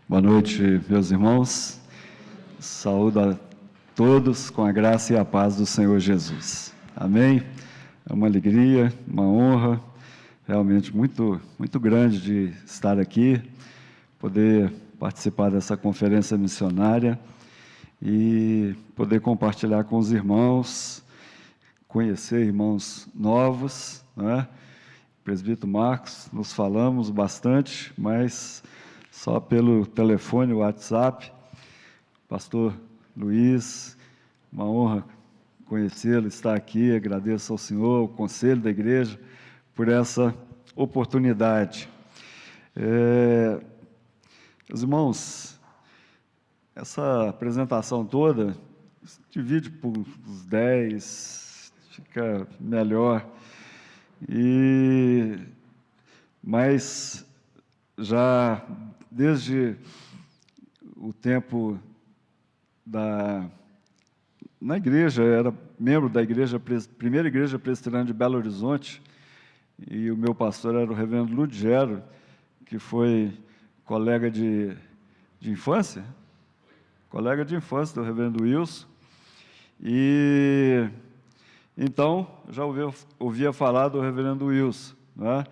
Boa noite, meus irmãos. Saúdo a todos com a graça e a paz do Senhor Jesus. Amém? É uma alegria, uma honra, realmente muito grande de estar aqui, poder participar dessa conferência missionária e poder compartilhar com os irmãos, conhecer irmãos novos, né? Presbítero Marcos, nos falamos bastante, mas só pelo telefone, WhatsApp. Pastor Luiz, uma honra conhecê-lo, estar aqui. Agradeço ao senhor, ao conselho da igreja, por essa oportunidade. Meus irmãos, essa apresentação toda, divide por uns 10, fica melhor. Mas já desde o tempo na igreja, era membro da primeira igreja presbiteriana de Belo Horizonte, e o meu pastor era o reverendo Ludgero, que foi colega de infância, do reverendo Wilson, e então já ouvia falar do reverendo Wilson, né?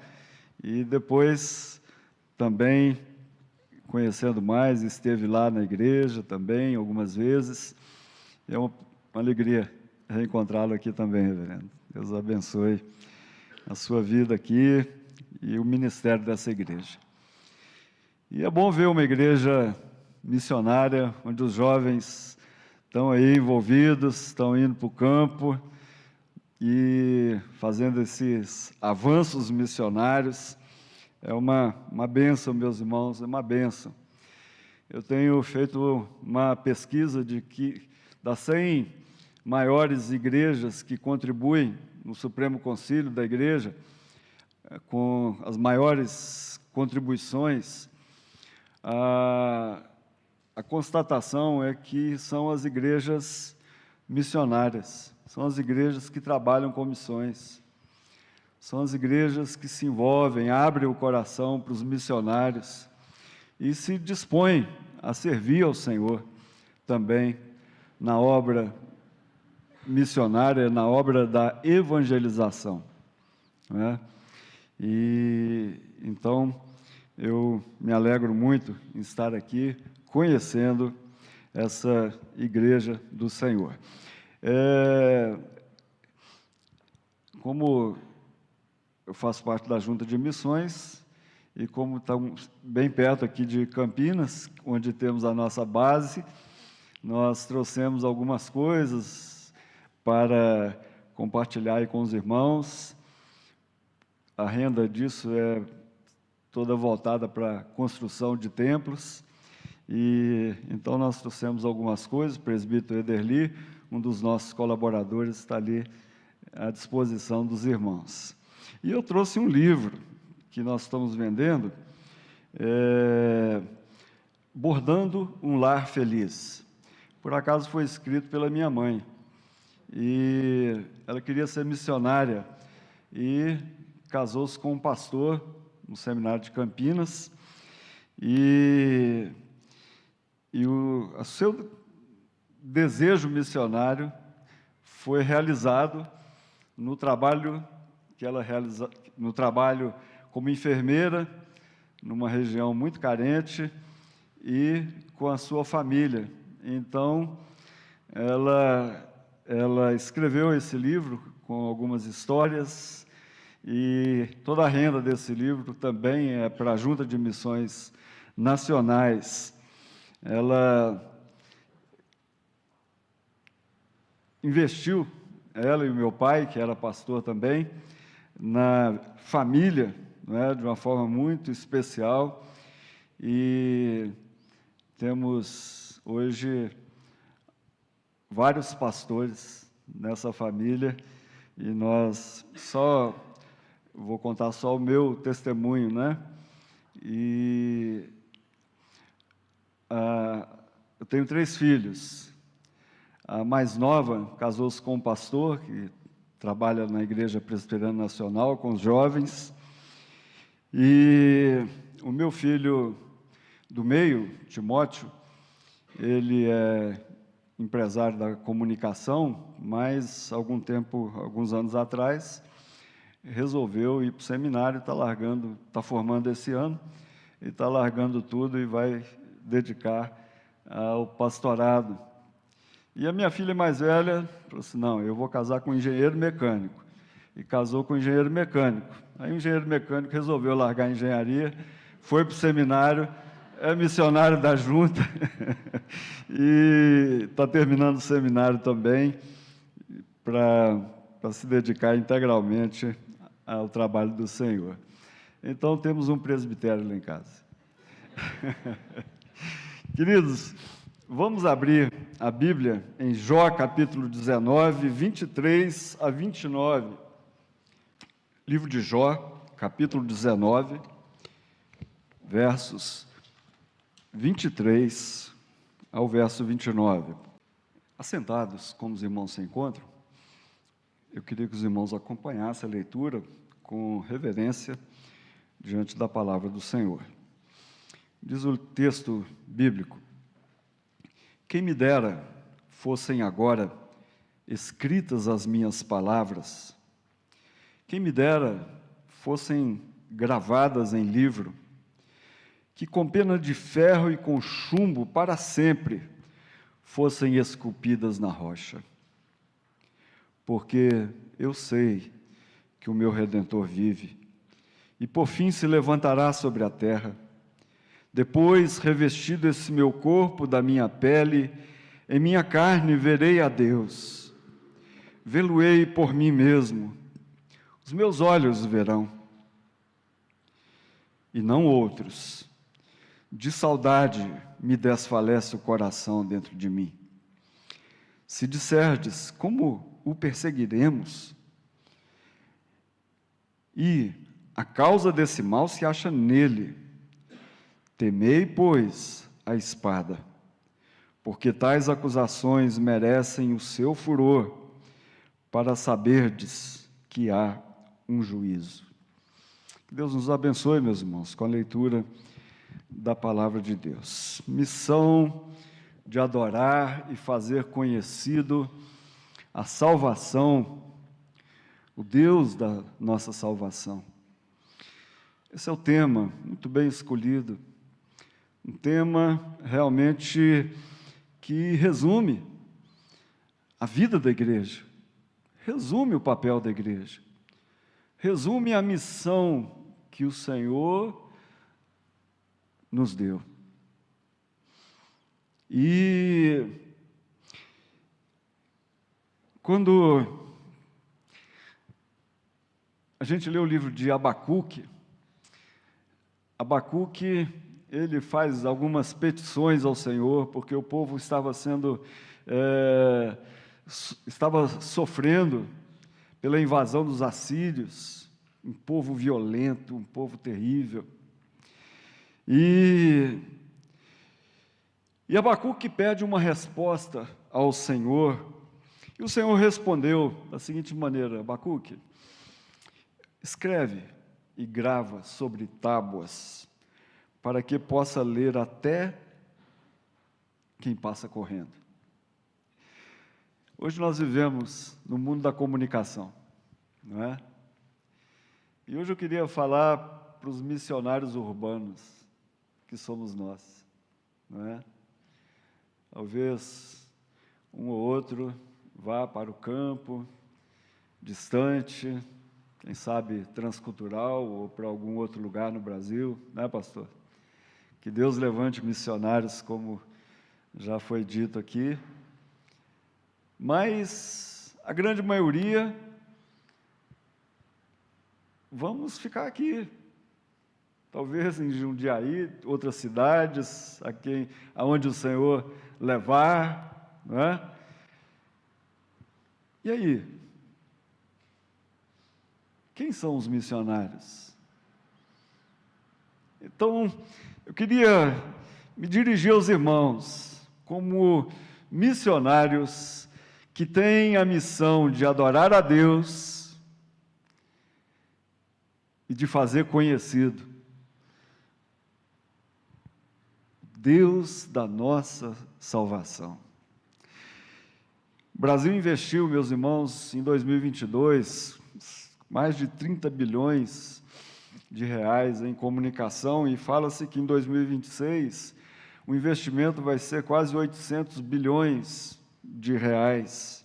E depois também, conhecendo mais, esteve lá na igreja também, algumas vezes. É uma alegria reencontrá-lo aqui também, reverendo. Deus abençoe a sua vida aqui e o ministério dessa igreja. E é bom ver uma igreja missionária, onde os jovens estão aí envolvidos, estão indo para o campo e fazendo esses avanços missionários. É uma bênção, meus irmãos, é uma bênção. Eu tenho feito uma pesquisa de que das 100 maiores igrejas que contribuem no Supremo Concílio da Igreja, com as maiores contribuições, a constatação é que são as igrejas missionárias, são as igrejas que trabalham com missões. São as igrejas que se envolvem, abrem o coração para os missionários e se dispõem a servir ao Senhor também na obra missionária, na obra da evangelização, né? E então eu me alegro muito em estar aqui conhecendo essa igreja do Senhor. Como eu faço parte da Junta de Missões, e como estamos bem perto aqui de Campinas, onde temos a nossa base, nós trouxemos algumas coisas para compartilhar aí com os irmãos. A renda disso é toda voltada para a construção de templos, e então nós trouxemos algumas coisas. O presbítero Ederli, um dos nossos colaboradores, está ali à disposição dos irmãos. E eu trouxe um livro que nós estamos vendendo, Bordando um Lar Feliz. Por acaso foi escrito pela minha mãe, e ela queria ser missionária, e casou-se com um pastor no seminário de Campinas, e o seu desejo missionário foi realizado no trabalho que ela realiza, no trabalho como enfermeira, numa região muito carente, e com a sua família. Então, ela escreveu esse livro com algumas histórias, e toda a renda desse livro também é para a Junta de Missões Nacionais. Ela investiu, ela e o meu pai, que era pastor também, na família, né, de uma forma muito especial, e temos hoje vários pastores nessa família, e nós vou contar só o meu testemunho, né? Eu tenho 3 filhos. A mais nova casou-se com um pastor que trabalha na Igreja Presbiteriana Nacional com os jovens, e o meu filho do meio, Timóteo, ele é empresário da comunicação, mas alguns anos atrás, resolveu ir para o seminário, está formando esse ano, e está largando tudo e vai dedicar ao pastorado. E a minha filha mais velha falou assim, não, eu vou casar com um engenheiro mecânico. E casou com um engenheiro mecânico. Aí o engenheiro mecânico resolveu largar a engenharia, foi para o seminário, é missionário da junta, e está terminando o seminário também, para se dedicar integralmente ao trabalho do Senhor. Então, temos um presbitério lá em casa. Queridos, vamos abrir a Bíblia em Jó, capítulo 19, 23 a 29. Livro de Jó, capítulo 19, versos 23 ao verso 29. Assentados, como os irmãos se encontram, eu queria que os irmãos acompanhassem a leitura com reverência diante da palavra do Senhor. Diz o texto bíblico: quem me dera fossem agora escritas as minhas palavras, quem me dera fossem gravadas em livro, que com pena de ferro e com chumbo para sempre fossem esculpidas na rocha. Porque eu sei que o meu Redentor vive, e por fim se levantará sobre a terra. Depois, revestido esse meu corpo da minha pele, em minha carne verei a Deus. Vê-lo-ei por mim mesmo, os meus olhos verão, e não outros. De saudade me desfalece o coração dentro de mim. Se disserdes, como o perseguiremos? E a causa desse mal se acha nele. Temei, pois, a espada, porque tais acusações merecem o seu furor, para saberdes que há um juízo. Que Deus nos abençoe, meus irmãos, com a leitura da palavra de Deus. Missão de adorar e fazer conhecido a salvação, o Deus da nossa salvação. Esse é o tema, muito bem escolhido, um tema realmente que resume a vida da igreja, resume o papel da igreja, resume a missão que o Senhor nos deu. E quando a gente lê o livro de Abacuque, ele faz algumas petições ao Senhor, porque o povo estava sofrendo pela invasão dos assírios, um povo violento, um povo terrível. E Abacuque pede uma resposta ao Senhor, e o Senhor respondeu da seguinte maneira: Abacuque, escreve e grava sobre tábuas, para que possa ler até quem passa correndo. Hoje nós vivemos no mundo da comunicação, não é? E hoje eu queria falar para os missionários urbanos, que somos nós, não é? Talvez um ou outro vá para o campo, distante, quem sabe transcultural, ou para algum outro lugar no Brasil, né, pastor? Que Deus levante missionários, como já foi dito aqui, mas a grande maioria vamos ficar aqui, talvez em Jundiaí, outras cidades, aonde o Senhor levar, não é? E aí? Quem são os missionários? Então, eu queria me dirigir aos irmãos como missionários que têm a missão de adorar a Deus e de fazer conhecido Deus da nossa salvação. O Brasil investiu, meus irmãos, em 2022, mais de 30 bilhões de reais em comunicação, e fala-se que em 2026 o investimento vai ser quase 800 bilhões de reais.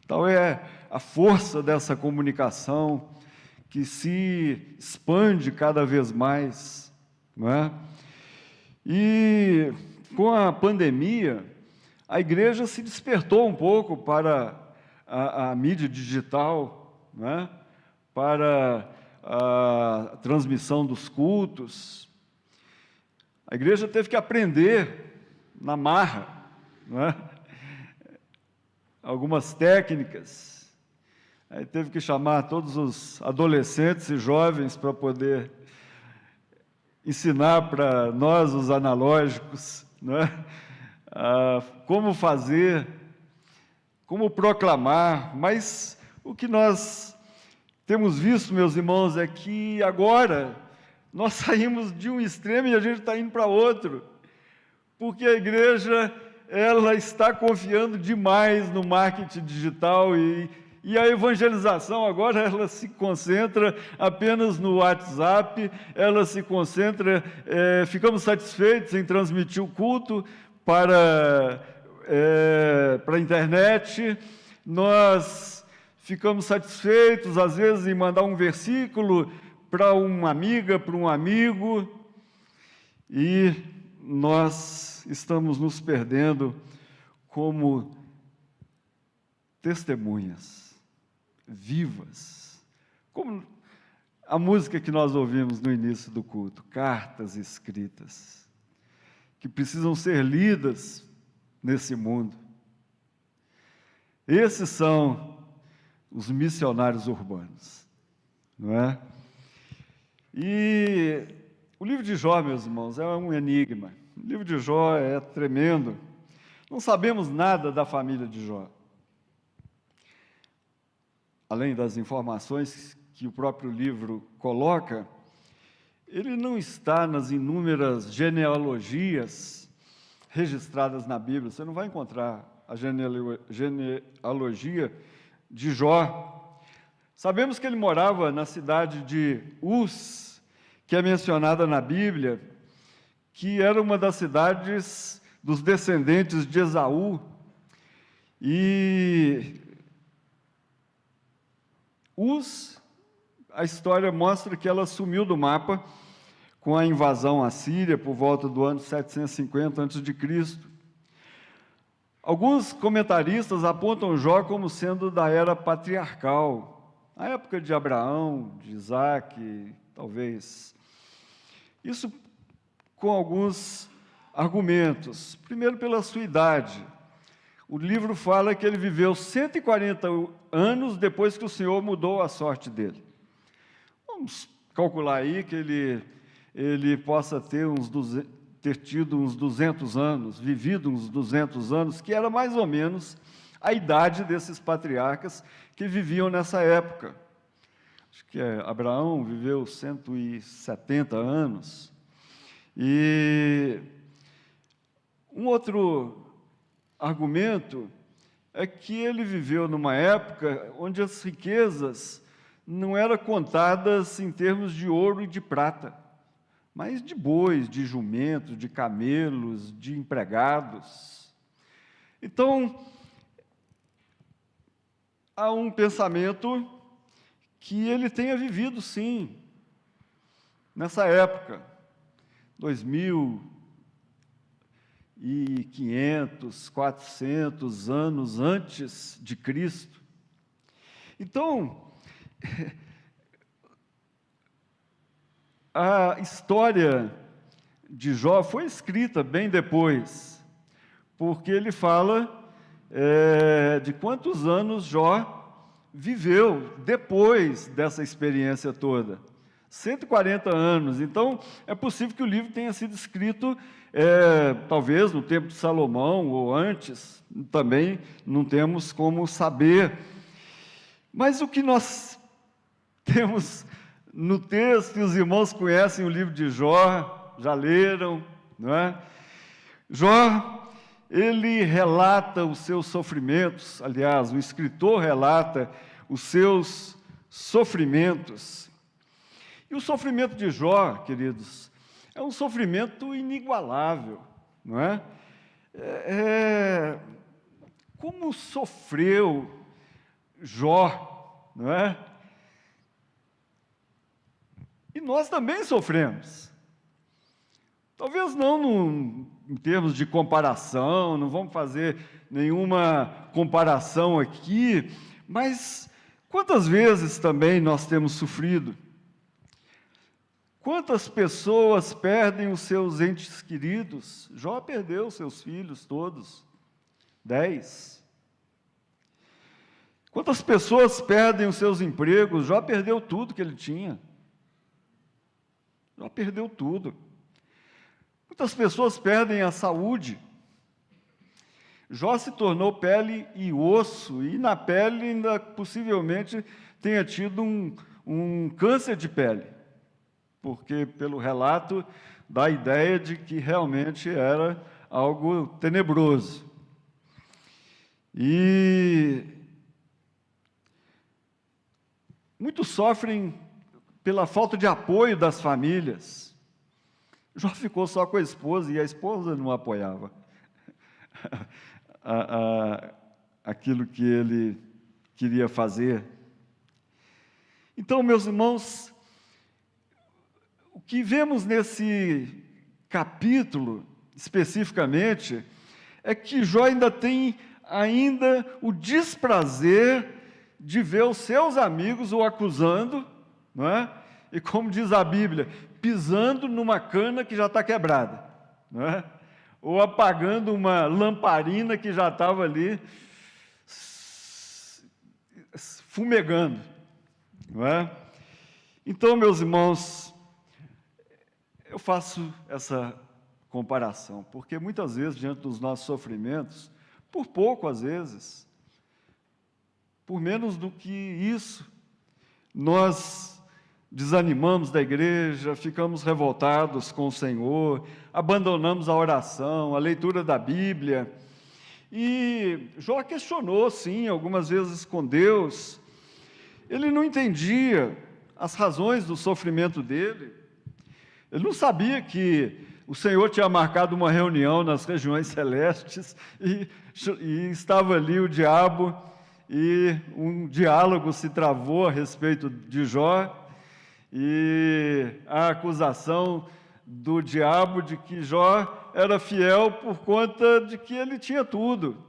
Então, é a força dessa comunicação que se expande cada vez mais, não é? E com a pandemia, a igreja se despertou um pouco para a mídia digital, não é? Para a transmissão dos cultos. A igreja teve que aprender na marra, não é? Algumas técnicas. Aí teve que chamar todos os adolescentes e jovens para poder ensinar para nós, os analógicos, não é? Como fazer, como proclamar. Mas o que nós temos visto, meus irmãos, é que agora nós saímos de um extremo e a gente está indo para outro, porque a igreja, ela está confiando demais no marketing digital e a evangelização agora, ela se concentra apenas no WhatsApp, ela se concentra, ficamos satisfeitos em transmitir o culto para a internet, nós ficamos satisfeitos, às vezes, em mandar um versículo para uma amiga, para um amigo, e nós estamos nos perdendo como testemunhas vivas, como a música que nós ouvimos no início do culto, cartas escritas, que precisam ser lidas nesse mundo. Esses são os missionários urbanos, não é? E o livro de Jó, meus irmãos, é um enigma. O livro de Jó é tremendo. Não sabemos nada da família de Jó, além das informações que o próprio livro coloca. Ele não está nas inúmeras genealogias registradas na Bíblia. Você não vai encontrar a genealogia de Jó. Sabemos que ele morava na cidade de Uz, que é mencionada na Bíblia, que era uma das cidades dos descendentes de Esaú. E Uz, a história mostra que ela sumiu do mapa com a invasão assíria por volta do ano 750 a.C. Alguns comentaristas apontam Jó como sendo da era patriarcal, a época de Abraão, de Isaac, talvez. Isso com alguns argumentos. Primeiro, pela sua idade. O livro fala que ele viveu 140 anos depois que o Senhor mudou a sorte dele. Vamos calcular aí que ele possa ter tido uns 200 anos, vivido uns 200 anos, que era mais ou menos a idade desses patriarcas que viviam nessa época. Acho que Abraão viveu 170 anos. E um outro argumento é que ele viveu numa época onde as riquezas não eram contadas em termos de ouro e de prata, mas de bois, de jumentos, de camelos, de empregados. Então, há um pensamento que ele tenha vivido, sim, nessa época, 2.500, 400 anos antes de Cristo. Então, a história de Jó foi escrita bem depois, porque ele fala de quantos anos Jó viveu depois dessa experiência toda. 140 anos. Então, é possível que o livro tenha sido escrito, talvez, no tempo de Salomão ou antes, também não temos como saber. Mas o que nós temos no texto, e os irmãos conhecem o livro de Jó, já leram, não é? Jó, ele relata os seus sofrimentos, aliás, o escritor relata os seus sofrimentos. E o sofrimento de Jó, queridos, é um sofrimento inigualável, não é? Como sofreu Jó, não é? E nós também sofremos. Talvez não em termos de comparação, não vamos fazer nenhuma comparação aqui, mas quantas vezes também nós temos sofrido? Quantas pessoas perdem os seus entes queridos? Jó perdeu seus filhos todos, 10. Quantas pessoas perdem os seus empregos? Jó perdeu tudo que ele tinha. Jó perdeu tudo. Muitas pessoas perdem a saúde. Jó se tornou pele e osso, e na pele ainda possivelmente tenha tido um câncer de pele, porque pelo relato dá a ideia de que realmente era algo tenebroso. E muitos sofrem pela falta de apoio das famílias. Jó ficou só com a esposa, e a esposa não apoiava aquilo que ele queria fazer. Então, meus irmãos, o que vemos nesse capítulo, especificamente, é que Jó ainda tem o desprazer de ver os seus amigos o acusando, não é? E como diz a Bíblia, pisando numa cana que já está quebrada, não é? Ou apagando uma lamparina que já estava ali fumegando, não é? Então, meus irmãos, eu faço essa comparação, porque muitas vezes, diante dos nossos sofrimentos, por pouco às vezes, por menos do que isso, nós desanimamos da igreja, ficamos revoltados com o Senhor, abandonamos a oração, a leitura da Bíblia. E Jó questionou, sim, algumas vezes com Deus. Ele não entendia as razões do sofrimento dele. Ele não sabia que o Senhor tinha marcado uma reunião nas regiões celestes e estava ali o diabo, e um diálogo se travou a respeito de Jó, e a acusação do diabo de que Jó era fiel por conta de que ele tinha tudo.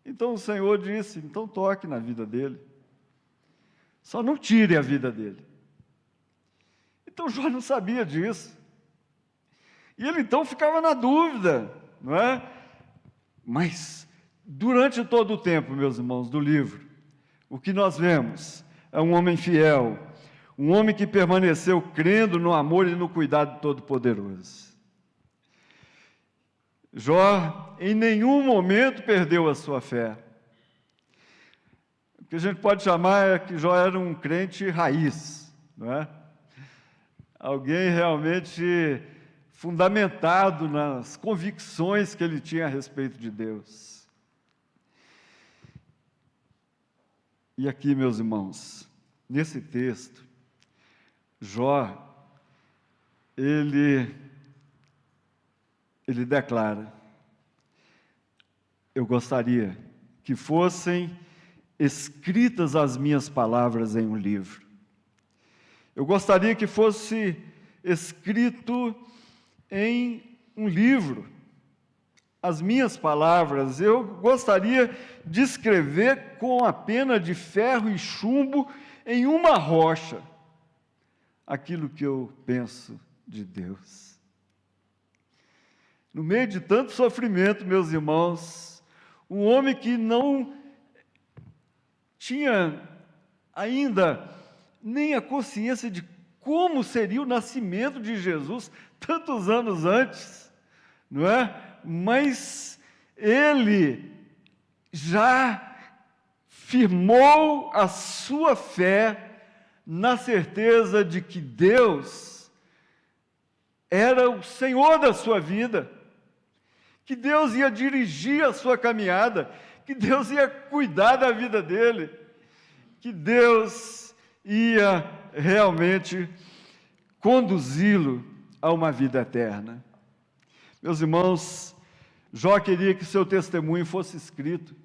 Então o Senhor disse, então toque na vida dele, só não tire a vida dele. Então Jó não sabia disso, e ele então ficava na dúvida, não é? Mas durante todo o tempo, meus irmãos, do livro, o que nós vemos é um homem fiel, um homem que permaneceu crendo no amor e no cuidado do Todo-Poderoso. Jó, em nenhum momento, perdeu a sua fé. O que a gente pode chamar é que Jó era um crente raiz, não é? Alguém realmente fundamentado nas convicções que ele tinha a respeito de Deus. E aqui, meus irmãos, nesse texto, Jó, ele declara: eu gostaria que fossem escritas as minhas palavras em um livro. Eu gostaria que fosse escrito em um livro as minhas palavras. Eu gostaria de escrever com a pena de ferro e chumbo em uma rocha aquilo que eu penso de Deus. No meio de tanto sofrimento, meus irmãos, um homem que não tinha ainda nem a consciência de como seria o nascimento de Jesus tantos anos antes, não é? Mas ele já firmou a sua fé na certeza de que Deus era o Senhor da sua vida, que Deus ia dirigir a sua caminhada, que Deus ia cuidar da vida dele, que Deus ia realmente conduzi-lo a uma vida eterna. Meus irmãos, Jó queria que seu testemunho fosse escrito.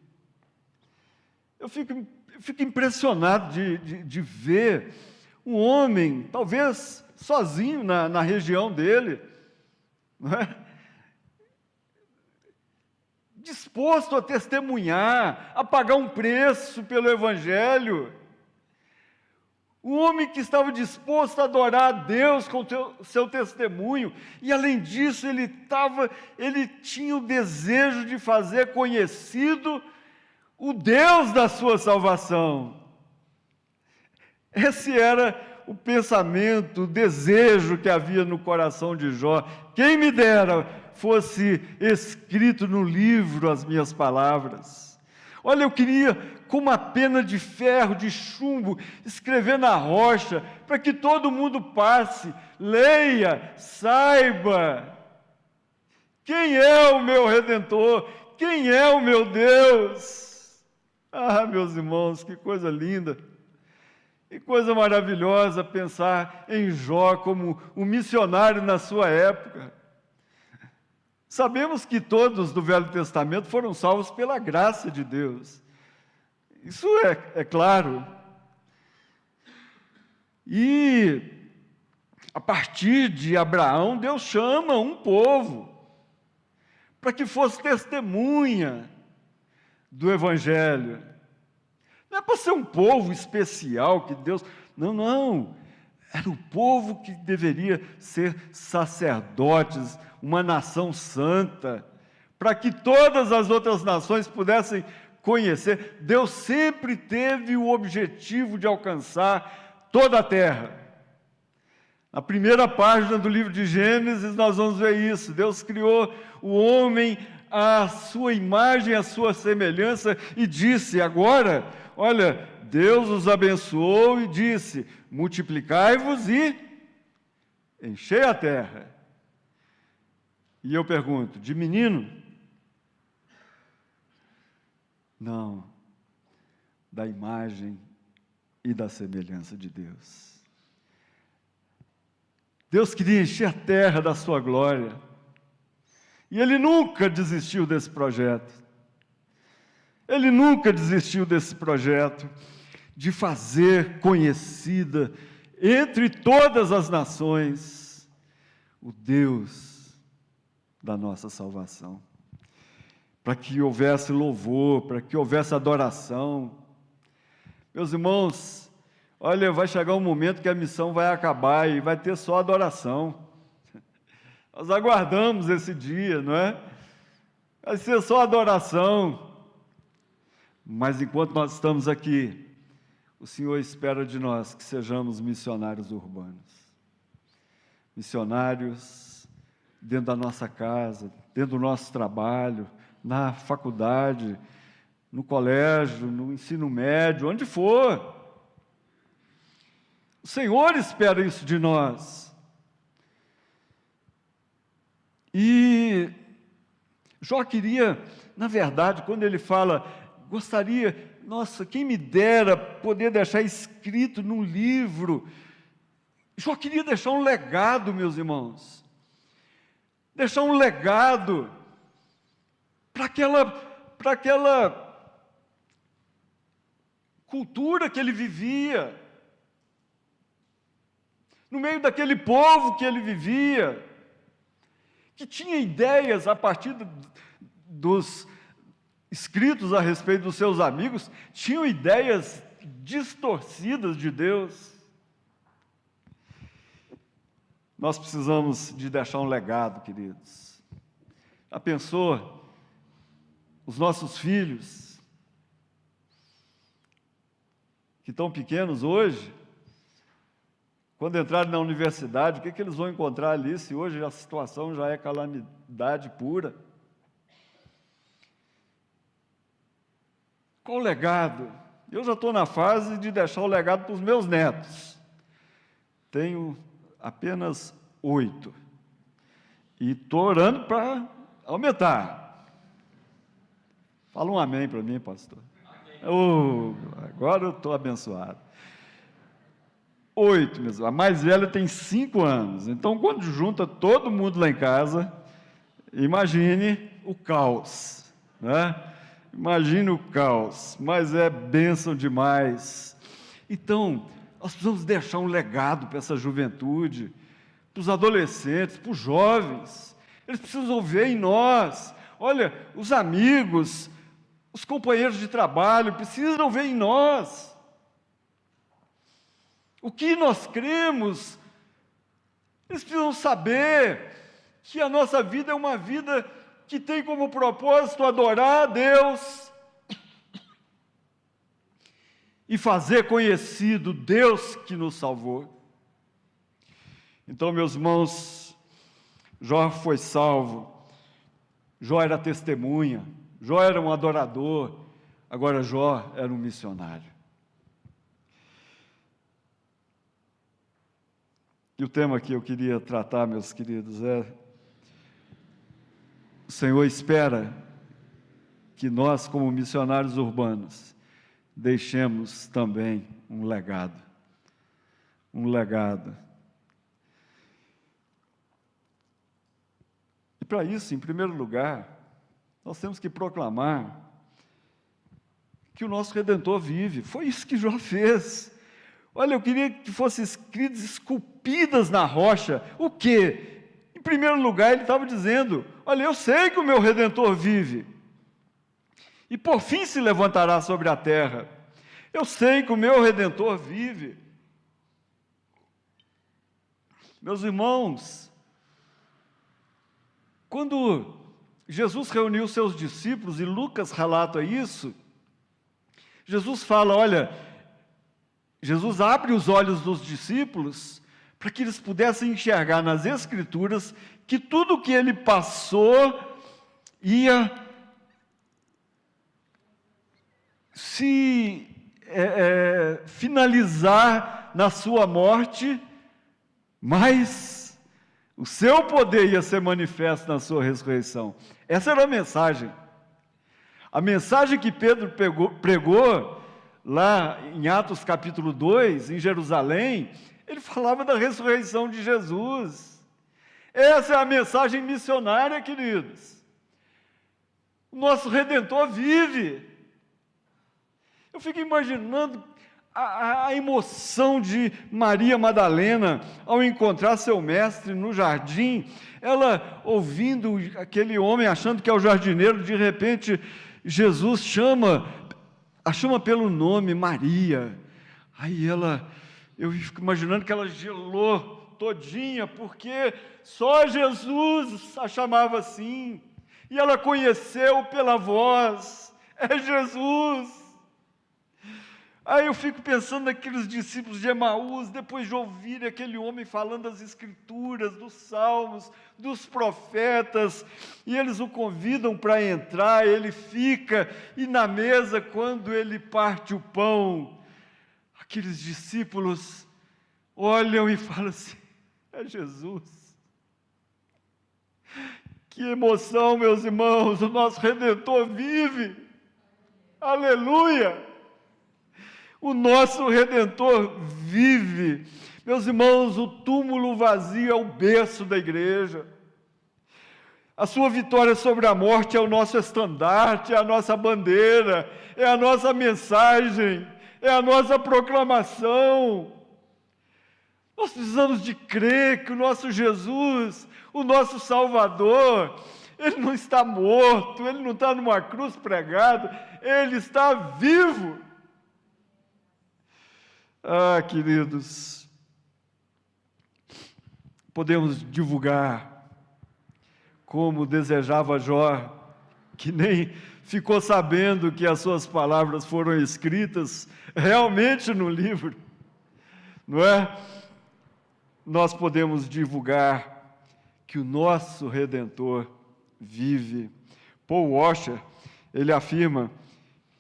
Eu fico impressionado de ver um homem, talvez sozinho na região dele, não é? Disposto a testemunhar, a pagar um preço pelo Evangelho. Um homem que estava disposto a adorar a Deus com seu testemunho, e além disso ele tinha o desejo de fazer conhecido o Deus da sua salvação. Esse era o pensamento, o desejo que havia no coração de Jó. Quem me dera fosse escrito no livro as minhas palavras. Olha, eu queria, com uma pena de ferro, de chumbo, escrever na rocha, para que todo mundo passe, leia, saiba quem é o meu Redentor, quem é o meu Deus. Ah, meus irmãos, que coisa linda, que coisa maravilhosa pensar em Jó como um missionário na sua época. Sabemos que todos do Velho Testamento foram salvos pela graça de Deus. Isso é claro. E a partir de Abraão, Deus chama um povo para que fosse testemunha do Evangelho. Não é para ser um povo especial que Deus... Não. Era o povo que deveria ser sacerdotes, uma nação santa, para que todas as outras nações pudessem conhecer. Deus sempre teve o objetivo de alcançar toda a terra. Na primeira página do livro de Gênesis, nós vamos ver isso. Deus criou o homem à sua imagem, à sua semelhança, e disse, agora, olha, Deus os abençoou e disse, multiplicai-vos e enchei a terra. E eu pergunto, de menino? Não, da imagem e da semelhança de Deus. Deus queria encher a terra da sua glória, e Ele nunca desistiu desse projeto. Ele nunca desistiu desse projeto de fazer conhecida entre todas as nações o Deus da nossa salvação. Para que houvesse louvor, para que houvesse adoração. Meus irmãos, olha, vai chegar um momento que a missão vai acabar e vai ter só adoração. Nós aguardamos esse dia, não é? Vai ser só adoração. Mas enquanto nós estamos aqui, o Senhor espera de nós que sejamos missionários urbanos. Missionários dentro da nossa casa, dentro do nosso trabalho, na faculdade, no colégio, no ensino médio, onde for. O Senhor espera isso de nós. E Jó queria, na verdade, quando ele fala, gostaria, nossa, quem me dera poder deixar escrito num livro. Jó queria deixar um legado, meus irmãos. Deixar um legado para aquela cultura que ele vivia, no meio daquele povo que ele vivia, que tinha ideias a partir dos escritos a respeito dos seus amigos, tinham ideias distorcidas de Deus. Nós precisamos de deixar um legado, queridos. Já pensou? Os nossos filhos, que estão pequenos hoje, quando entrarem na universidade, o que eles vão encontrar ali, se hoje a situação já é calamidade pura? Qual o legado? Eu já estou na fase de deixar o legado para os meus netos. Tenho apenas 8. E estou orando para Aumentar. Fala um amém para mim, pastor. Oh, agora eu estou abençoado. 8 mesmo. A mais velha tem 5 anos. Então, quando junta todo mundo lá em casa, imagine o caos, né? Imagine o caos, mas é bênção demais. Então, nós precisamos deixar um legado para essa juventude, para os adolescentes, para os jovens. Eles precisam ver em nós. Olha, os amigos, os companheiros de trabalho precisam ver em nós o que nós cremos. Eles precisam saber que a nossa vida é uma vida que tem como propósito adorar a Deus e fazer conhecido Deus que nos salvou. Então, meus irmãos, Jó foi salvo, Jó era testemunha, Jó era um adorador, agora Jó era um missionário. E o tema que eu queria tratar, meus queridos, é: o Senhor espera que nós, como missionários urbanos, deixemos também um legado. Um legado. E para isso, em primeiro lugar, nós temos que proclamar que o nosso Redentor vive. Foi isso que Jó fez. Olha, eu queria que fossem escritas, esculpidas na rocha. O quê? Em primeiro lugar, ele estava dizendo: olha, eu sei que o meu Redentor vive, e por fim se levantará sobre a terra. Eu sei que o meu Redentor vive. Meus irmãos, quando Jesus reuniu seus discípulos, e Lucas relata isso, Jesus fala, olha, Jesus abre os olhos dos discípulos para que eles pudessem enxergar nas Escrituras que tudo que ele passou ia se finalizar na sua morte, mas o seu poder ia ser manifesto na sua ressurreição. Essa era a mensagem. A mensagem que Pedro pregou lá em Atos capítulo 2, em Jerusalém, ele falava da ressurreição de Jesus. Essa é a mensagem missionária, queridos. O nosso Redentor vive. Eu fico imaginando a emoção de Maria Madalena ao encontrar seu mestre no jardim, ela ouvindo aquele homem, achando que é o jardineiro, de repente Jesus a chama pelo nome, Maria. Aí eu fico imaginando que ela gelou todinha, porque só Jesus a chamava assim, e ela conheceu pela voz, é Jesus. Aí eu fico pensando naqueles discípulos de Emaús, depois de ouvir aquele homem falando das Escrituras, dos Salmos, dos profetas, e eles o convidam para entrar, ele fica, e na mesa, quando ele parte o pão, aqueles discípulos olham e falam assim, é Jesus. Que emoção, meus irmãos, o nosso Redentor vive, aleluia! O nosso Redentor vive. Meus irmãos, o túmulo vazio é o berço da igreja. A sua vitória sobre a morte é o nosso estandarte, é a nossa bandeira, é a nossa mensagem, é a nossa proclamação. Nós precisamos de crer que o nosso Jesus, o nosso Salvador, Ele não está morto, Ele não está numa cruz pregado, Ele está vivo. Ah, queridos, podemos divulgar como desejava Jó, que nem ficou sabendo que as suas palavras foram escritas realmente no livro, não é? Nós podemos divulgar que o nosso Redentor vive. Paul Washer, ele afirma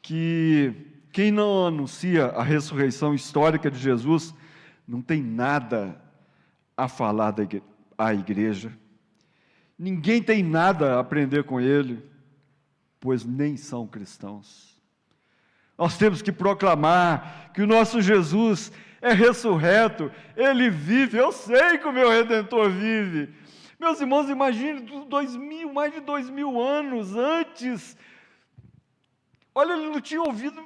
que quem não anuncia a ressurreição histórica de Jesus não tem nada a falar à igreja. ninguém tem nada a aprender com ele, pois nem são cristãos. Nós temos que proclamar que o nosso Jesus é ressurreto, Ele vive, eu sei que o meu Redentor vive. Meus irmãos, imagine mais de 2000 anos antes. Olha, ele não tinha ouvido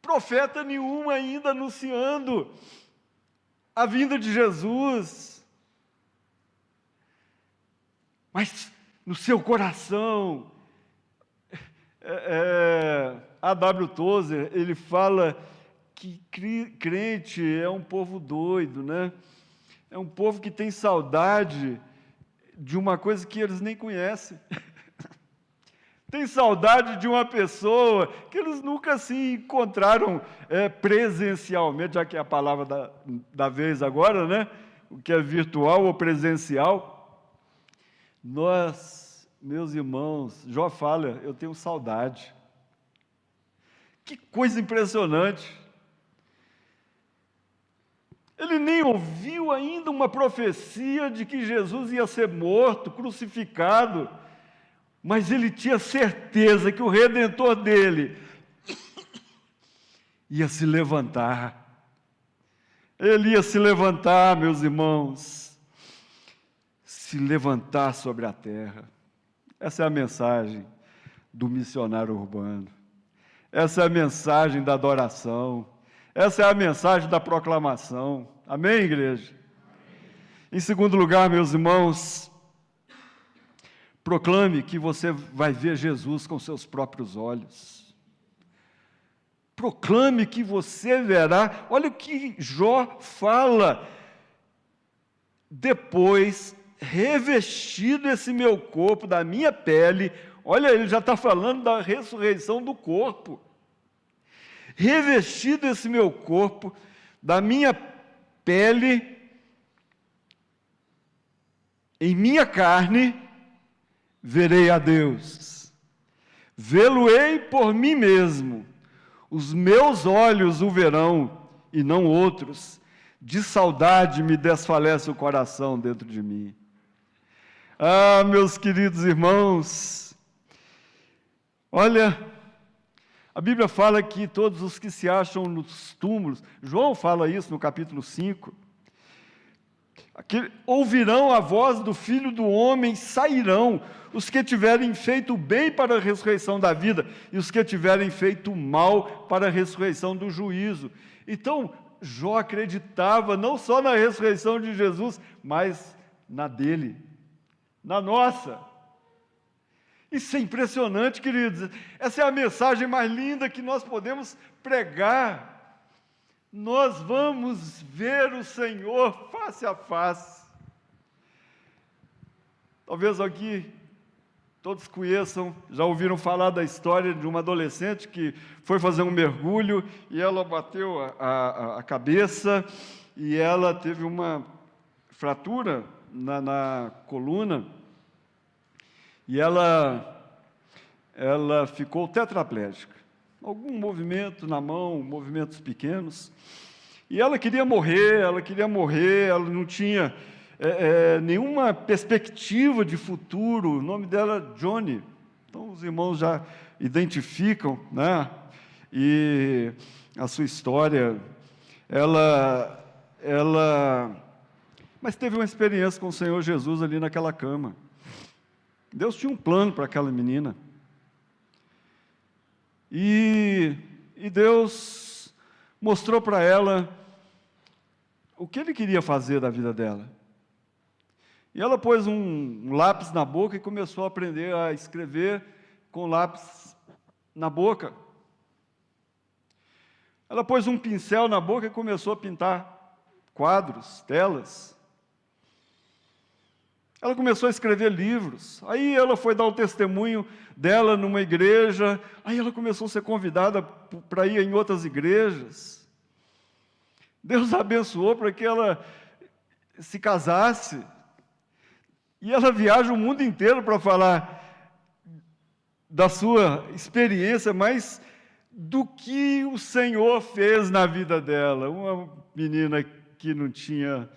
profeta nenhum ainda anunciando a vinda de Jesus. Mas no seu coração, A.W. Tozer, ele fala que crente é um povo doido, né? É um povo que tem saudade de uma coisa que eles nem conhecem. Tem saudade de uma pessoa que eles nunca se encontraram presencialmente, já que é a palavra da vez agora, né? O que é virtual ou presencial. Nós, meus irmãos, Jó fala, eu tenho saudade. Que coisa impressionante. Ele nem ouviu ainda uma profecia de que Jesus ia ser morto, crucificado, mas ele tinha certeza que o Redentor dele ia se levantar. Ele ia se levantar, meus irmãos, se levantar sobre a terra. Essa é a mensagem do missionário urbano. Essa é a mensagem da adoração. Essa é a mensagem da proclamação. Amém, igreja? Em segundo lugar, meus irmãos, proclame que você vai ver Jesus com seus próprios olhos. Proclame que você verá. Olha o que Jó fala. Depois, revestido esse meu corpo, da minha pele. Olha, ele já está falando da ressurreição do corpo. Revestido esse meu corpo, da minha pele, em minha carne, verei a Deus. Vê-lo-ei por mim mesmo. Os meus olhos o verão, e não outros. De saudade me desfalece o coração dentro de mim. Ah, meus queridos irmãos, olha, a Bíblia fala que todos os que se acham nos túmulos, João fala isso no capítulo 5, que ouvirão a voz do Filho do Homem, sairão, os que tiverem feito bem para a ressurreição da vida, e os que tiverem feito mal para a ressurreição do juízo. Então, Jó acreditava não só na ressurreição de Jesus, mas na dele, na nossa. Isso é impressionante, queridos. Essa é a mensagem mais linda que nós podemos pregar. Nós vamos ver o Senhor face a face. Talvez aqui todos conheçam, já ouviram falar da história de uma adolescente que foi fazer um mergulho e ela bateu a cabeça e ela teve uma fratura na coluna. E ela ficou tetraplégica. Algum movimento na mão, movimentos pequenos. E ela queria morrer, ela não tinha nenhuma perspectiva de futuro. O nome dela é Johnny. Então, os irmãos já identificam, né? E a sua história. Mas teve uma experiência com o Senhor Jesus ali naquela cama. Deus tinha um plano para aquela menina. E Deus mostrou para ela o que Ele queria fazer da vida dela. E ela pôs um lápis na boca e começou a aprender a escrever com lápis na boca. Ela pôs um pincel na boca e começou a pintar quadros, telas. Ela começou a escrever livros, aí ela foi dar o testemunho dela numa igreja, aí ela começou a ser convidada para ir em outras igrejas. Deus a abençoou para que ela se casasse, e ela viaja o mundo inteiro para falar da sua experiência, mas do que o Senhor fez na vida dela, uma menina que não tinha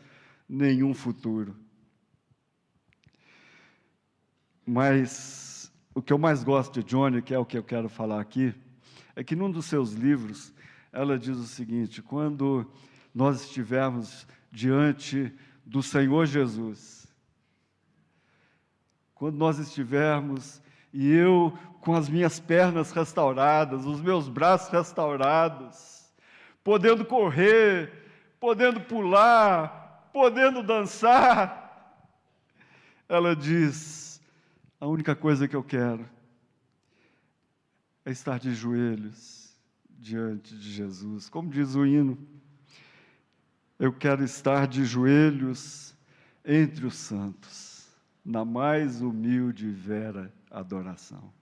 nenhum futuro. Mas o que eu mais gosto de Johnny, que é o que eu quero falar aqui, é que num dos seus livros, ela diz o seguinte: quando nós estivermos diante do Senhor Jesus, quando nós estivermos, e eu com as minhas pernas restauradas, os meus braços restaurados, podendo correr, podendo pular, podendo dançar, ela diz: a única coisa que eu quero é estar de joelhos diante de Jesus. Como diz o hino, eu quero estar de joelhos entre os santos, na mais humilde e vera adoração.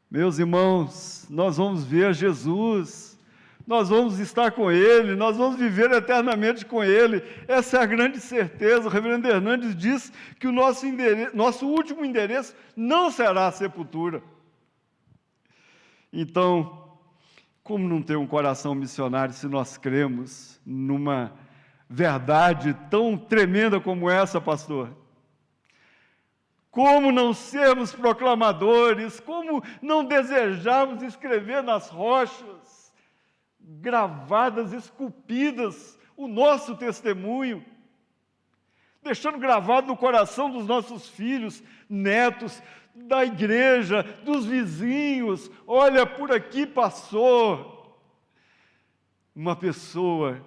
Meus irmãos, nós vamos ver Jesus, nós vamos estar com Ele, nós vamos viver eternamente com Ele. Essa é a grande certeza. O reverendo Hernandes diz que o nosso último endereço não será a sepultura. Então, como não ter um coração missionário se nós cremos numa verdade tão tremenda como essa, pastor? Como não sermos proclamadores? Como não desejarmos escrever nas rochas, gravadas, esculpidas, o nosso testemunho, deixando gravado no coração dos nossos filhos, netos, da igreja, dos vizinhos: olha, por aqui passou uma pessoa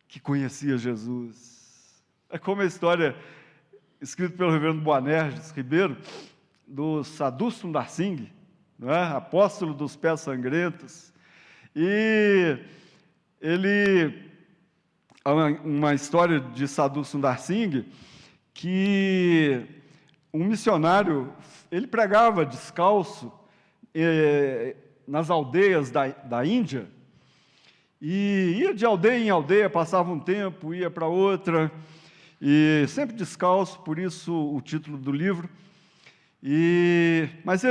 que conhecia Jesus. É como a história escrita pelo reverendo Boanerges Ribeiro, do Sadhu Sundar Singh, não é? Apóstolo dos pés sangrentos. E ele, uma história de Sadhu Sundar Singh, que um missionário, ele pregava descalço nas aldeias da Índia, e ia de aldeia em aldeia, passava um tempo, ia para outra, e sempre descalço, por isso o título do livro. Mas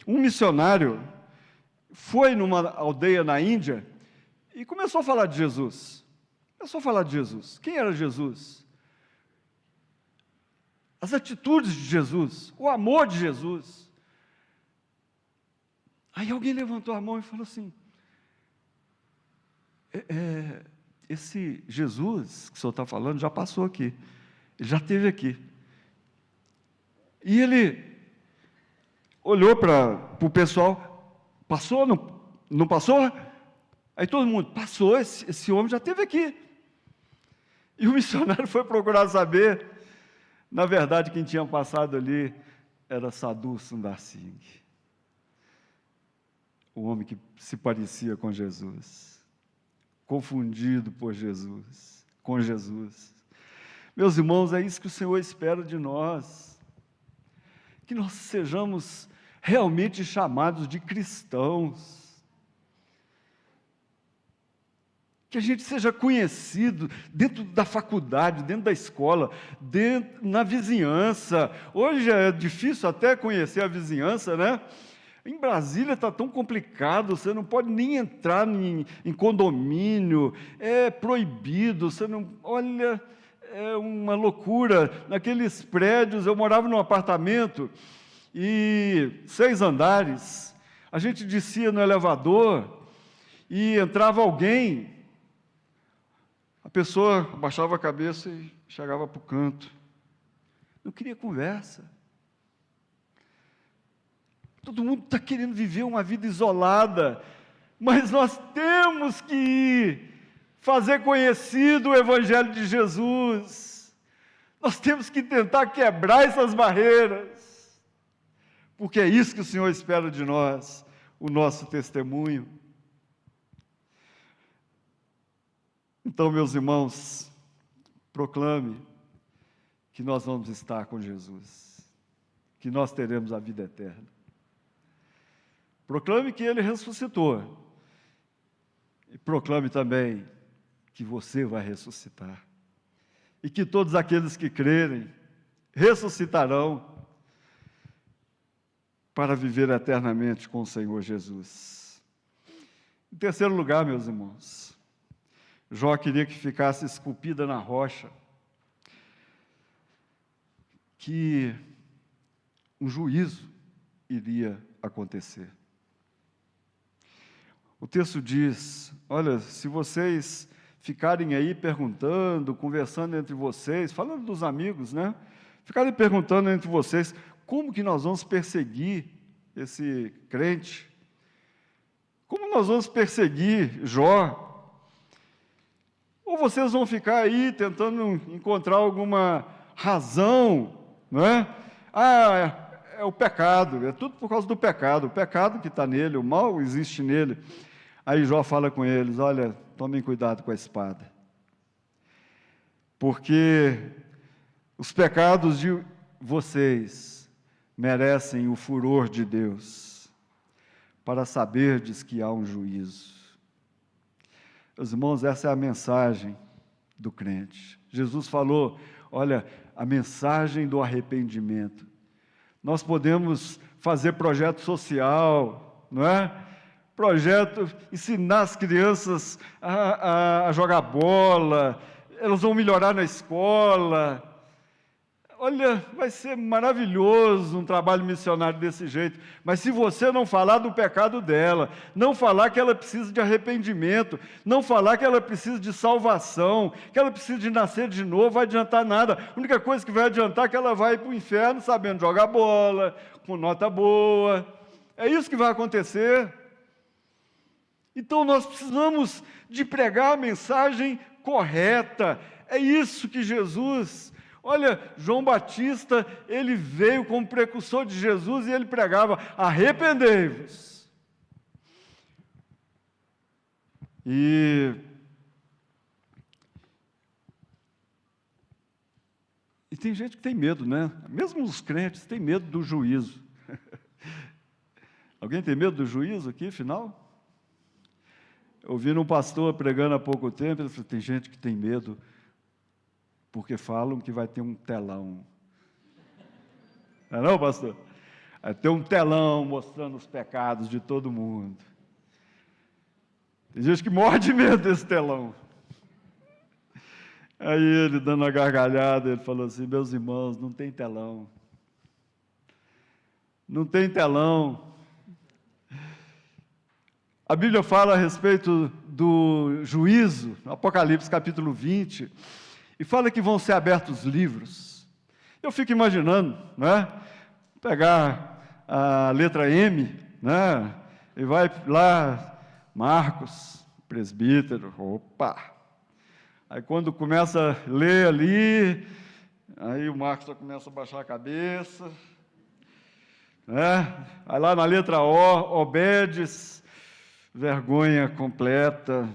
um missionário, foi numa aldeia na Índia e começou a falar de Jesus. Quem era Jesus? As atitudes de Jesus, o amor de Jesus. Aí alguém levantou a mão e falou assim: esse Jesus que o senhor está falando já passou aqui, ele já esteve aqui. E ele olhou para o pessoal: passou, não passou? Aí todo mundo: passou, esse homem já esteve aqui. E o missionário foi procurar saber. Na verdade, quem tinha passado ali era Sadhu Sundar Singh, o homem que se parecia com Jesus, confundido por Jesus, com Jesus. Meus irmãos, é isso que o Senhor espera de nós, que nós sejamos realmente chamados de cristãos, que a gente seja conhecido dentro da faculdade, dentro da escola, na vizinhança. Hoje é difícil até conhecer a vizinhança, né? Em Brasília está tão complicado, você não pode nem entrar em condomínio, é proibido, você não... Olha, é uma loucura. Naqueles prédios, eu morava num apartamento, e 6 andares, a gente descia no elevador, e entrava alguém, a pessoa abaixava a cabeça e chegava para o canto. Não queria conversa. Todo mundo está querendo viver uma vida isolada, mas nós temos que ir fazer conhecido o Evangelho de Jesus. Nós temos que tentar quebrar essas barreiras, porque é isso que o Senhor espera de nós, o nosso testemunho. Então, meus irmãos, proclame que nós vamos estar com Jesus, que nós teremos a vida eterna. Proclame que Ele ressuscitou, e proclame também que você vai ressuscitar, e que todos aqueles que crerem ressuscitarão para viver eternamente com o Senhor Jesus. Em terceiro lugar, meus irmãos, Jó queria que ficasse esculpida na rocha, que um juízo iria acontecer. O texto diz, olha, se vocês ficarem aí perguntando, conversando entre vocês, falando dos amigos, né? Ficarem perguntando entre vocês, como que nós vamos perseguir esse crente? Como nós vamos perseguir Jó? Ou vocês vão ficar aí tentando encontrar alguma razão, não é? É o pecado, é tudo por causa do pecado, o pecado que está nele, o mal existe nele. Aí Jó fala com eles, olha, tomem cuidado com a espada, porque os pecados de vocês merecem o furor de Deus, para saberdes que há um juízo. Meus irmãos, essa é a mensagem do crente. Jesus falou, olha, a mensagem do arrependimento. Nós podemos fazer projeto social, não é? Projeto, ensinar as crianças a jogar bola, elas vão melhorar na escola. Olha, vai ser maravilhoso um trabalho missionário desse jeito, mas se você não falar do pecado dela, não falar que ela precisa de arrependimento, não falar que ela precisa de salvação, que ela precisa de nascer de novo, vai adiantar nada. A única coisa que vai adiantar é que ela vai para o inferno sabendo jogar bola, com nota boa. É isso que vai acontecer. Então nós precisamos de pregar a mensagem correta. É isso que Jesus... Olha, João Batista, ele veio como precursor de Jesus e ele pregava, arrependei-vos. E tem gente que tem medo, né? Mesmo os crentes têm medo do juízo. Alguém tem medo do juízo aqui, final? Eu ouvi um pastor pregando há pouco tempo, ele falou, tem gente que tem medo, porque falam que vai ter um telão. Não, pastor? Vai ter um telão mostrando os pecados de todo mundo. Tem gente que morre de medo desse telão. Aí ele, dando uma gargalhada, ele falou assim, meus irmãos, não tem telão. Não tem telão. A Bíblia fala a respeito do juízo, no Apocalipse capítulo 20, e fala que vão ser abertos livros. Eu fico imaginando, né? Pegar a letra M, né? E vai lá, Marcos, presbítero, opa! Aí quando começa a ler ali, aí o Marcos já começa a baixar a cabeça, né? Aí lá na letra O, Obedes, vergonha completa.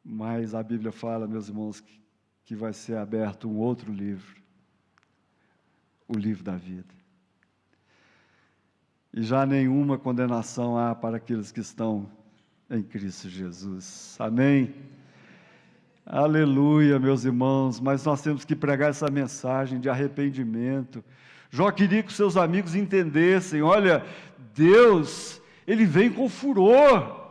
Mas a Bíblia fala, meus irmãos, que vai ser aberto um outro livro, o livro da vida. E já nenhuma condenação há para aqueles que estão em Cristo Jesus. Amém? Aleluia, meus irmãos, mas nós temos que pregar essa mensagem de arrependimento. Jó queria que os seus amigos entendessem, olha, Deus, Ele vem com furor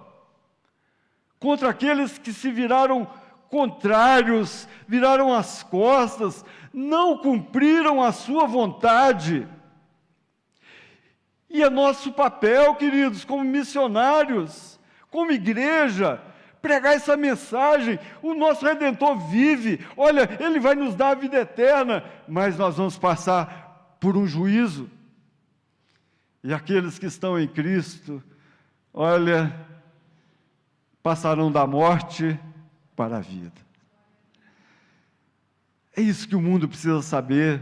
contra aqueles que se viraram contrários, viraram as costas, não cumpriram a sua vontade. E é nosso papel, queridos, como missionários, como igreja, pregar essa mensagem. O nosso Redentor vive, olha, Ele vai nos dar a vida eterna, mas nós vamos passar por um juízo. E aqueles que estão em Cristo, olha, passarão da morte para a vida. É isso que o mundo precisa saber,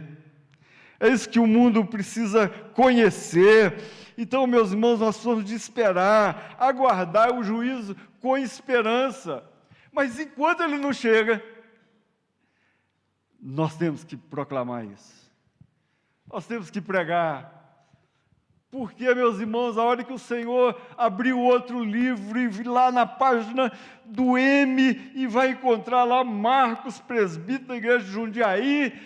é isso que o mundo precisa conhecer. Então, meus irmãos, nós precisamos de esperar, aguardar o juízo com esperança. Mas enquanto ele não chega, nós temos que proclamar isso. Nós temos que pregar. Porque, meus irmãos, a hora que o Senhor abriu outro livro e lá na página do M e vai encontrar lá Marcos, presbítero da igreja de Jundiaí,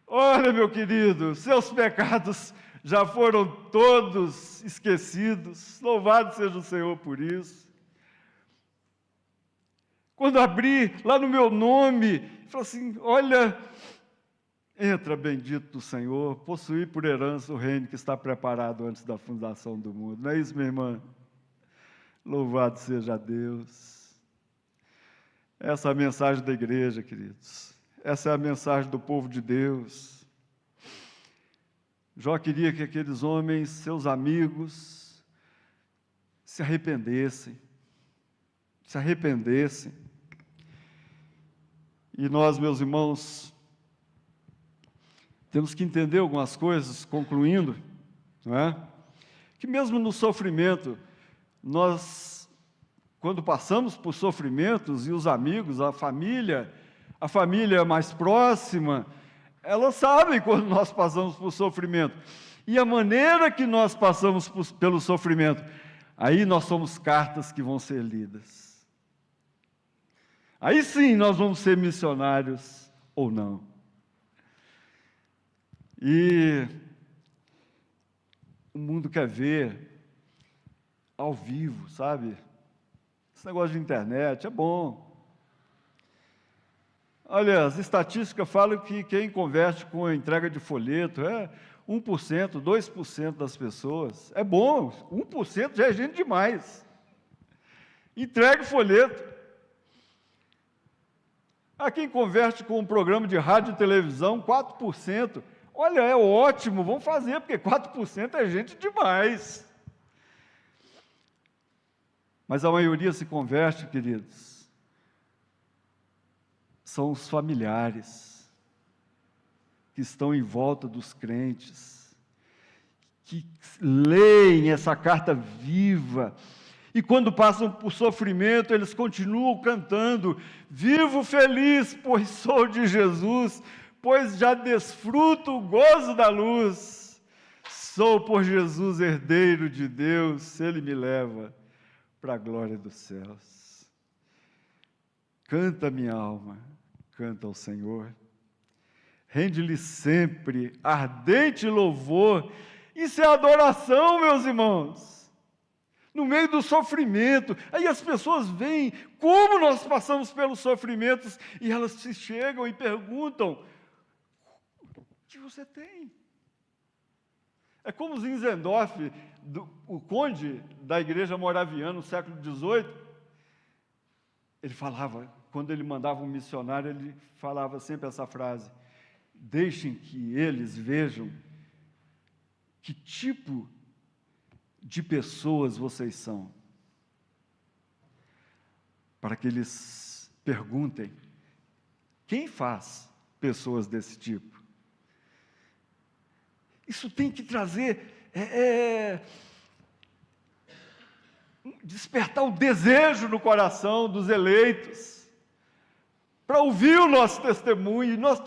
olha, meu querido, seus pecados já foram todos esquecidos, louvado seja o Senhor por isso. Quando abri lá no meu nome, falei assim, olha, Entra, bendito do Senhor, possuir por herança o reino que está preparado antes da fundação do mundo. Não é isso, minha irmã? Louvado seja Deus. Essa é a mensagem da igreja, queridos. Essa é a mensagem do povo de Deus. Jó queria que aqueles homens, seus amigos, se arrependessem. Se arrependessem. E nós, meus irmãos, temos que entender algumas coisas, concluindo, não é? Que mesmo no sofrimento, nós, quando passamos por sofrimentos, e os amigos, a família mais próxima, elas sabem quando nós passamos por sofrimento. E a maneira que nós passamos pelo sofrimento, aí nós somos cartas que vão ser lidas. Aí sim nós vamos ser missionários ou não. E o mundo quer ver ao vivo, sabe? Esse negócio de internet é bom. Olha, as estatísticas falam que quem converte com a entrega de folheto é 1%, 2% das pessoas. É bom, 1% já é gente demais. Entregue folheto. Há quem converte com um programa de rádio e televisão, 4%. Olha, é ótimo, vamos fazer, porque 4% é gente demais. Mas a maioria se converte, queridos, são os familiares que estão em volta dos crentes, que leem essa carta viva, e quando passam por sofrimento, eles continuam cantando: vivo feliz, pois sou de Jesus, pois já desfruto o gozo da luz. Sou por Jesus herdeiro de Deus, Ele me leva para a glória dos céus. Canta, minha alma, canta ao Senhor. Rende-lhe sempre ardente louvor. Isso é adoração, meus irmãos. No meio do sofrimento, aí as pessoas veem como nós passamos pelos sofrimentos e elas se chegam e perguntam: o que você tem? É como Zinzendorf, o conde da igreja moraviana no século XVIII, ele falava, quando ele mandava um missionário, ele falava sempre essa frase: deixem que eles vejam que tipo de pessoas vocês são, para que eles perguntem: quem faz pessoas desse tipo? Isso tem que trazer, despertar o desejo no coração dos eleitos, para ouvir o nosso testemunho. Nós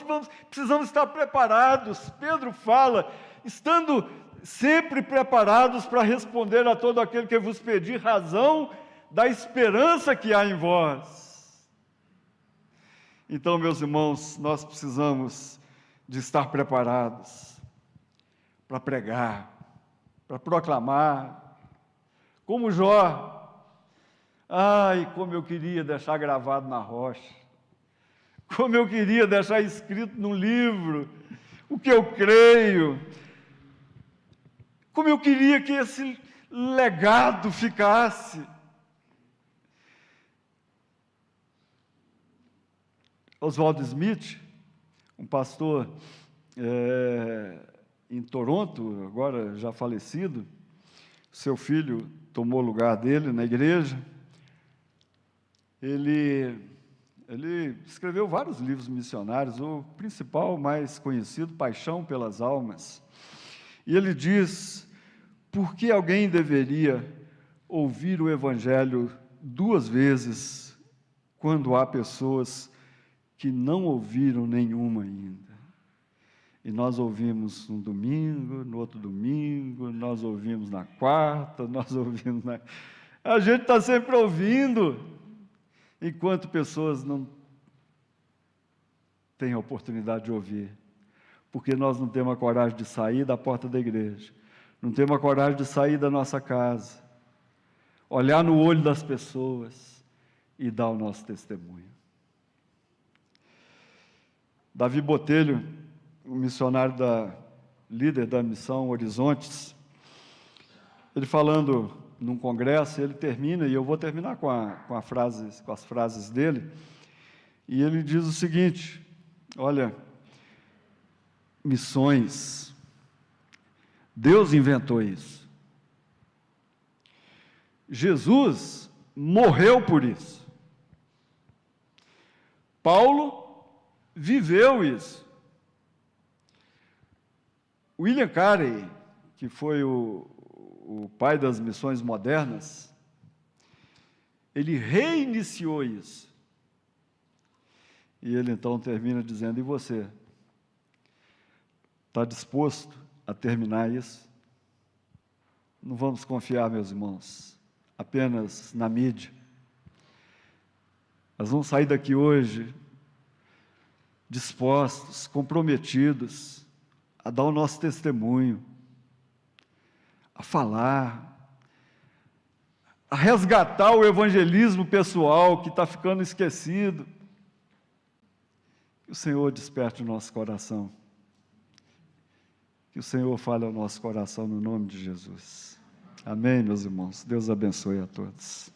precisamos estar preparados. Pedro fala, estando sempre preparados para responder a todo aquele que vos pedir razão da esperança que há em vós. Então, meus irmãos, nós precisamos de estar preparados para pregar, para proclamar, como Jó. Ai, como eu queria deixar gravado na rocha, como eu queria deixar escrito no livro o que eu creio, como eu queria que esse legado ficasse. Oswald Smith, um pastor em Toronto, agora já falecido, seu filho tomou o lugar dele na igreja. Ele escreveu vários livros missionários, o principal, mais conhecido, Paixão pelas Almas. E ele diz: por que alguém deveria ouvir o Evangelho 2 vezes, quando há pessoas que não ouviram nenhuma ainda? E nós ouvimos um domingo, no outro domingo, nós ouvimos na quarta, nós ouvimos na... A gente está sempre ouvindo, enquanto pessoas não têm a oportunidade de ouvir, porque nós não temos a coragem de sair da porta da igreja, não temos a coragem de sair da nossa casa, olhar no olho das pessoas e dar o nosso testemunho. Davi Botelho, o missionário líder da missão Horizontes, ele falando num congresso, ele termina, e eu vou terminar com as frases dele, e ele diz o seguinte: olha, missões, Deus inventou isso. Jesus morreu por isso. Paulo viveu isso. William Carey, que foi o pai das missões modernas, ele reiniciou isso. E ele então termina dizendo: e você? Está disposto a terminar isso? Não vamos confiar, meus irmãos, apenas na mídia. Nós vamos sair daqui hoje dispostos, comprometidos a dar o nosso testemunho, a falar, a resgatar o evangelismo pessoal que está ficando esquecido. Que o Senhor desperte o nosso coração. Que o Senhor fale ao nosso coração no nome de Jesus. Amém, meus irmãos. Deus abençoe a todos.